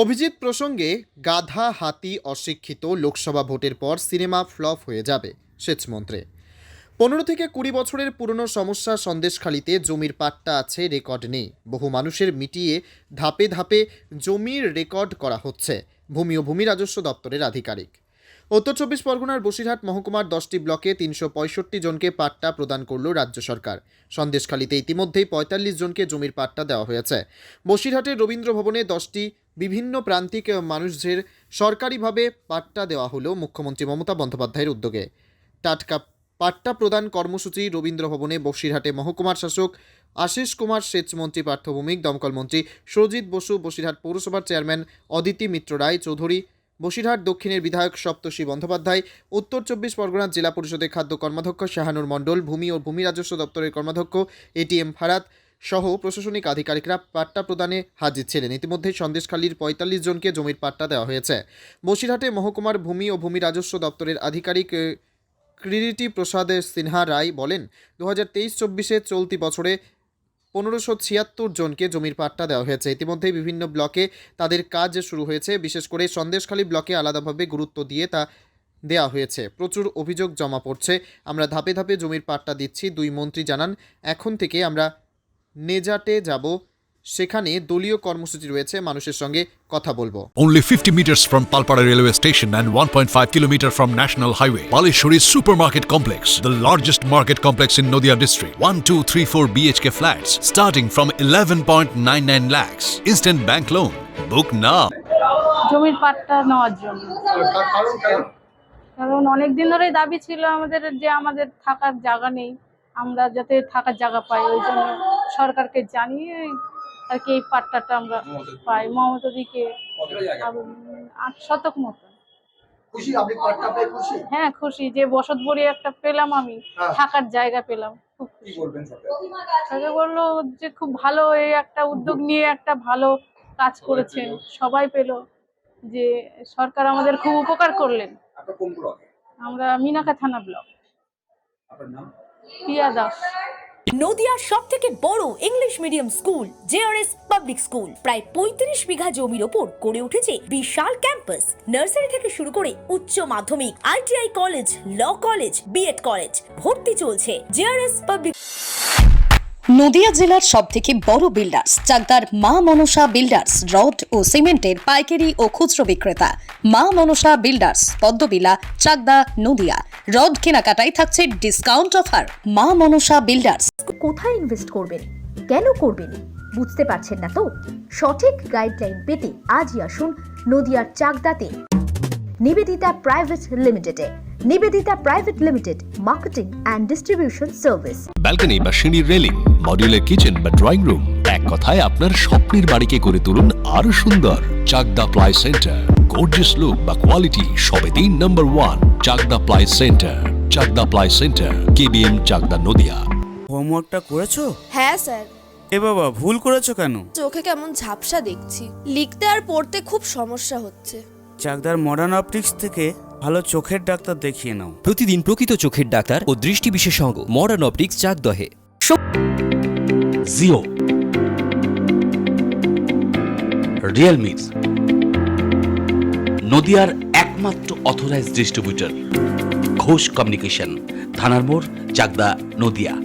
অভিজিৎ প্রসঙ্গে গাধা হাতি অশিক্ষিত লোকসভা ভোটের পর সিনেমা ফ্লপ হয়ে যাবে সেচমন্ত্রে। 15 থেকে 20 বছরের পুরনো সমস্যা। সন্দেশখালিতে জমির পাট্টা আছে, রেকর্ড নেই। বহু মানুষের মিটিয়ে ধাপে ধাপে জমির রেকর্ড করা হচ্ছে ভূমি ও ভূমি রাজস্ব দপ্তরের আধিকারিক। উত্তর 24 পরগনার বসিরহাট মহকুমার 10টি ব্লকে 365 জনকে পাট্টা প্রদান করল রাজ্য সরকার। সন্দেশখালিতে ইতিমধ্যেই 45 জনকে জমির পাট্টা দেওয়া হয়েছে। বসিরহাটের রবীন্দ্র ভবনে 10টি বিভিন্ন প্রান্তিক মানুষদের সরকারিভাবে পাট্টা দেওয়া হলো মুখ্যমন্ত্রী মমতা বন্দ্যোপাধ্যায়ের উদ্যোগে। টাটকা পাট্টা প্রদান কর্মসূচি রবীন্দ্র ভবনে বসিরহাটে মহকুমার শাসক আশিস কুমার, সেচমন্ত্রী পার্থ ভৌমিক, দমকল মন্ত্রী সুরজিৎ বসু, বসিরহাট পৌরসভার চেয়ারম্যান অদিতি মিত্র রায় চৌধুরী, বসিরহাট দক্ষিণের বিধায়ক সপ্তর্ষি বন্দ্যোপাধ্যায়, উত্তর 24 পরগনার জেলা পরিষদের খাদ্য কর্মাধ্যক্ষ শাহানুর মণ্ডল, ভূমি ও ভূমি রাজস্ব দপ্তরের কর্মাধ্যক্ষ এটিএম ফারাদ সহ প্রশাসনিক আধিকারিকরা পাট্টা প্রদানে হাজির ছিলেন। ইতিমধ্যে সন্দেশখালীর 45 জনকে জমির পাট্টা দেওয়া হয়েছে। বসিরহাটে মহকুমার ভূমি ও ভূমি রাজস্ব দপ্তরের আধিকারিক কৃতি প্রসাদ সিনহা রায় বলেন, 2023-24 চলতি বছরে 1576 জনকে জমির পাট্টা দেওয়া হয়েছে। ইতিমধ্যেই বিভিন্ন ব্লকে তাদের কাজ শুরু হয়েছে। বিশেষ করে সন্দেশখালী ব্লকে আলাদাভাবে গুরুত্ব দিয়ে তা দেওয়া হয়েছে। প্রচুর অভিযোগ জমা পড়ছে। আমরা ধাপে ধাপে জমির পাট্টা দিচ্ছি। দুই মন্ত্রী জানান, এখন থেকে আমরা নেজাটে যাব, সেখানে দলীয় কর্মসূচি রয়েছে, মানুষের সঙ্গে কথা বলবো। Only 50 meters from Palpara railway station and 1.5 kilometer from National Highway. Palishuri Supermarket Complex, the largest market complex in Nadia district. 1, 2, 3, 4 BHK flats starting from 11.99 lakhs. Instant bank loan. Book now. জমির পাট্টা নেওয়ার জন্য, কারণ অনেক দিন ধরেই দাবি ছিল আমাদের যে আমাদের থাকার জায়গা নেই, আমরা যাতে থাকার জায়গা পাই, ওই জন্য সরকারকে জানিয়ে আর কি এই পাট্টাটা আমরা পাই। মমতাদিকে 8 শতক মতো। খুশি আপনি পাট্টা পেয়ে খুশি? হ্যাঁ খুশি, যে বসত বাড়ি একটা পেলাম, আমি থাকার জায়গা পেলাম। কি বলবেন সরকার বললো যে খুব ভালো, এই একটা উদ্যোগ নিয়ে একটা ভালো কাজ করেছেন, সবাই পেল, যে সরকার আমাদের খুব উপকার করলেন। আপনার কোন ব্লকে? আমরা মিনাকা থানা ব্লক। আপনার নাম? পিয়া দাস। নদিয়ার সবথেকে বড় English medium school JRS public school প্রায় 35 বিঘা জমির ওপর গড়ে উঠেছে বিশাল ক্যাম্পাস। নার্সারি থেকে শুরু করে উচ্চ মাধ্যমিক, ITI college, law college, BEd college, ভর্তি চলছে জেআরএস পাবলিক। নদিয়া জেলার সবথেকে বড় বিল্ডার্স চাকদার মা মনসা বিল্ডার্স, রড ও সিমেন্টের পাইকারি ও খুচরো বিক্রেতা। মা মনসা বিল্ডার্স, পদ্মবিলা, চাকদা, নদিয়া। রড কেনাকাটায় থাকছে ডিসকাউন্ট অফার। মা মনসা বিল্ডার্স। কোথায় ইনভেস্ট করবেন, কেন করবেন, বুঝতে পারছেন না তো? সঠিক গাইডলাইন পেতে আজই আসুন নদিয়ার চাকদাতে নিবেদিতা প্রাইভেট লিমিটেডে। Nivedita private limited, marketing and distribution service. Balcony বা সিঁড়ির রেলিং, মডিউলার কিচেন বা ড্রয়িং রুম, এক কথায় আপনার স্বপ্নের বাড়িকে করে তুলুন আরো সুন্দর। Chakdah ply centre, gorgeous look বা কোয়ালিটি সবেতেই number 1। Chakdah ply centre, Chakdah ply centre, KBM, Chakdah, Nadia. হোমওয়ার্কটা করেছো? হ্যাঁ স্যার। এ বাবা, ভুল করেছো কেন? চোখে কেমন ঝাপসা দেখছি, লিখতে আর পড়তে খুব সমস্যা হচ্ছে। চাকদার মডার্ন অপটিক্স থেকে ভালো চোখের ডাক্তার দেখিয়ে নাও। প্রতিদিন প্রকৃত চোখের ডাক্তার ও দৃষ্টি বিশেষজ্ঞ মডার্ন অপটিক্স, চাকদহে। জিও, রিয়েলমি, নদিয়ার একমাত্র অথরাইজড ডিস্ট্রিবিউটর, ঘোষ কমিউনিকেশন, থানার মোড়, চাকদা, নদিয়া।